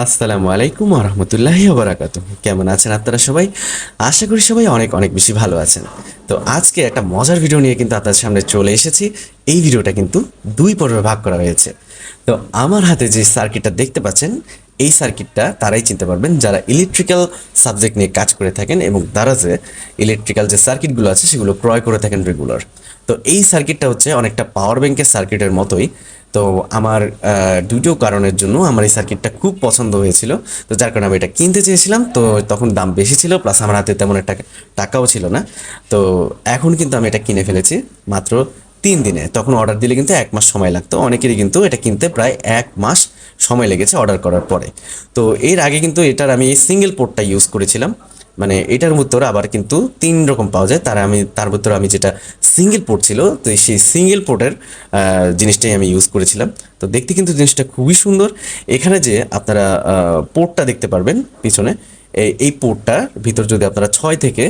আসসালামু আলাইকুম ওয়া রাহমাতুল্লাহি ওয়া বারাকাতুহু। কেমন আছেন আপনারা সবাই? আশা করি সবাই অনেক অনেক বেশি ভালো আছেন। তো আজকে একটা মজার ভিডিও নিয়ে কিন্তু আপনাদের সামনে চলে এসেছি। এই ভিডিওটা কিন্তু দুই পর্বে ভাগ করা হয়েছে। তো আমার হাতে যে সার্কিটটা দেখতে পাচ্ছেন, এই সার্কিটটা তারাই চিনতে পারবেন যারা ইলেকট্রিক্যাল সাবজেক্ট নিয়ে কাজ করে থাকেন এবং তারা যে ইলেকট্রিক্যাল যে সার্কিটগুলো আছে সেগুলো ক্রয় করে থাকেন রেগুলার। তো এই সার্কিটটা হচ্ছে অনেকটা পাওয়ার ব্যাংকের সার্কিটের মতোই। তো আমার দুটো কারণের জন্য আমার এই সার্কিটটা খুব পছন্দ হয়েছিল। তো যার কারণে আমি এটা কিনতে চেয়েছিলাম। তো তখন দাম বেশি ছিল, প্লাস আমার হাতে তেমন একটা টাকাও ছিল না। তো এখন কিন্তু আমি এটা কিনে ফেলেছি মাত্র 3 দিনে। তখন অর্ডার দিলে কিন্তু 1 মাস সময় লাগতো, অনেকেরই কিন্তু এটা কিনতে প্রায় 1 মাস সময় লেগেছে অর্ডার করার পরে। তো এর আগে কিন্তু এটার আমি সিঙ্গেল পোর্টটা ইউজ করেছিলাম। মানে এটার ভিতরে আবার কিন্তু 3 রকম পাওয়া যায়, তার ভিতরে আমি যেটা সিঙ্গেল পোর্ট ছিল, তো সেই সিঙ্গেল পোর্টের জিনিসটাই আমি ইউজ করেছিলাম। তো দেখতে কিন্তু জিনিসটা খুবই সুন্দর। এখানে যে আপনারা পোর্টটা দেখতে পারবেন পিছনে, এই পোর্টটার ভিতর যদি আপনারা 6 থেকে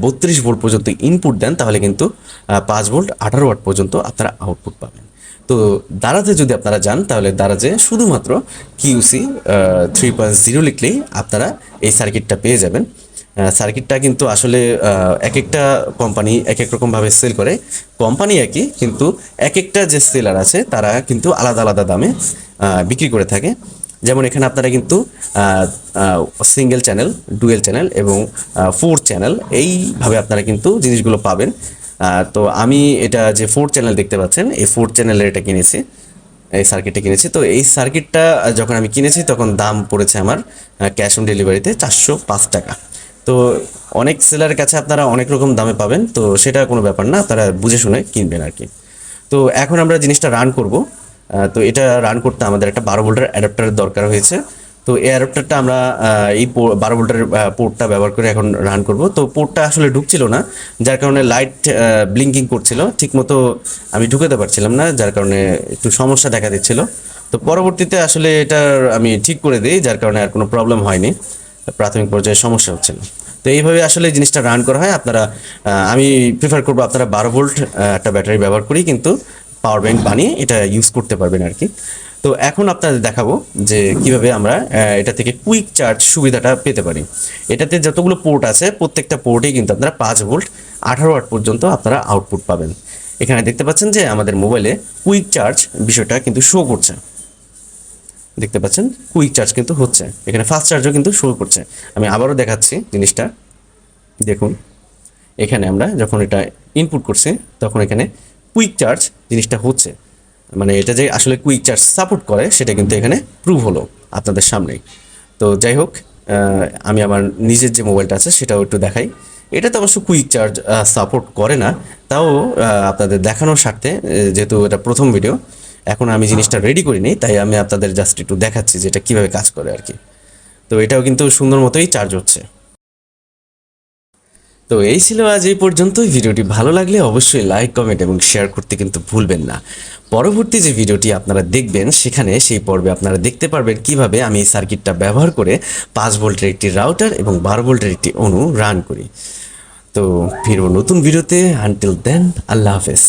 32 ভোল্ট পর্যন্ত ইনপুট দেন, তাহলে কিন্তু 5 ভোল্ট 18 ওয়াট পর্যন্ত আপনারা আউটপুট পাবেন। তো দারাজে যদি আপনারা যান, তাহলে দারাজে শুধুমাত্র কিউসি 3.0 লিখলেই আপনারা এই সার্কিটটা পেয়ে যাবেন। সার্কিটটা কিন্তু আসলে এক একটা কোম্পানি এক এক রকমভাবে সেল করে। কোম্পানি একই, কিন্তু এক একটা যে সেলার আছে তারা কিন্তু আলাদা আলাদা দামে বিক্রি করে থাকে। যেমন এখানে আপনারা কিন্তু সিঙ্গেল চ্যানেল, ডুয়েল চ্যানেল এবং 4 চ্যানেল এইভাবে আপনারা কিন্তু জিনিসগুলো পাবেন। তো আমি এটা যে 4 চ্যানেল দেখতে পাচ্ছেন, এই 4 চ্যানেলের এটা কিনেছি, এই সার্কিটটা কিনেছি। তো এই সার্কিটটা যখন আমি কিনেছি তখন দাম পড়েছে আমার ক্যাশ অন ডেলিভারিতে 405 টাকা। তো অনেক সেলারের কাছে আপনারা অনেক রকম দামে পাবেন, তো সেটা কোনো ব্যাপার না, আপনারা বুঝে শুনে কিনবেন আর কি। তো এখন আমরা জিনিসটা রান করব। তো এটা রান করতে আমাদের একটা 12 ভোল্টের অ্যাডাপ্টারের দরকার হয়েছে। তো এই অ্যাডাপ্টারটা আমরা এই 12 ভোল্টের পোর্টটা ব্যবহার করে এখন রান করব। তো পোর্টটা আসলে ঢুকছিল না, যার কারণে লাইট ব্লিঙ্কিং করছিল, ঠিকমতো আমি ঢুকাতে পারছিলাম না, যার কারণে একটু সমস্যা দেখা দিচ্ছিল। তো পরবর্তীতে আসলে এটা আমি ঠিক করে দিই, যার কারণে আর কোনো প্রবলেম হয়নি, প্রাথমিক পর্যায়ে সমস্যা হচ্ছিল। তো এইভাবে আসলে জিনিসটা রান করা হয়। আপনারা আমি প্রিফার করবো আপনারা 12 ভোল্ট একটা ব্যাটারি ব্যবহার করি কিন্তু পাওয়ার ব্যাংক বানিয়ে এটা ইউজ করতে পারবেন আর কি। তো এখন আপনাদের দেখাবো যে কিভাবে আমরা এটা থেকে কুইক চার্জ সুবিধাটা পেতে পারি। এটাতে যতগুলো পোর্ট আছে প্রত্যেকটা পোর্টেই কিন্তু আপনারা 5 ভোল্ট 18 ওয়াট পর্যন্ত আপনারা আউটপুট পাবেন। এখানে দেখতে পাচ্ছেন যে আমাদের মোবাইলে কুইক চার্জ বিষয়টা কিন্তু শো করছে। দেখতে পাচ্ছেন কুইক চার্জ কিন্তু হচ্ছে, এখানে ফাস্ট চার্জও কিন্তু শো করছে। আমি আবারও দেখাচ্ছি জিনিসটা, দেখুন। এখানে আমরা যখন এটা ইনপুট করছি তখন এখানে কুইক চার্জ জিনিসটা হচ্ছে, মানে এটা যে আসলে কুইক চার্জ সাপোর্ট করে সেটা কিন্তু এখানে প্রুভ হলো আপনাদের সামনেই। তো যাই হোক, আমি আমার নিজের যে মোবাইলটা আছে সেটাও একটু দেখাই। এটা তো অবশ্য কুইক চার্জ সাপোর্ট করে না, তাও আপনাদের দেখানোর স্বার্থে, যেহেতু এটা প্রথম ভিডিও, এখন আমি জিনিসটা রেডি করিনি, তাই আমি আপনাদের জাস্ট একটু দেখাচ্ছি যে এটা কীভাবে কাজ করে আর কি। তো এটাও কিন্তু সুন্দর মতোই চার্জ হচ্ছে। তো এই ছিল আজ এই পর্যন্তই। ভিডিওটি ভালো লাগলে অবশ্যই লাইক, কমেন্ট এবং শেয়ার করতে কিন্তু ভুলবেন না। পরবর্তী যে ভিডিওটি আপনারা দেখবেন সেখানে সেই পর্বে আপনারা দেখতে পারবেন কিভাবে আমি এই সার্কিটটা ব্যবহার করে 5 ভোল্টের একটি রাউটার এবং 12 ভোল্টের একটি অণু রান করি। তো ফিরবো নতুন ভিডিওতে। আনটিল দেন, আল্লাহ হাফেজ।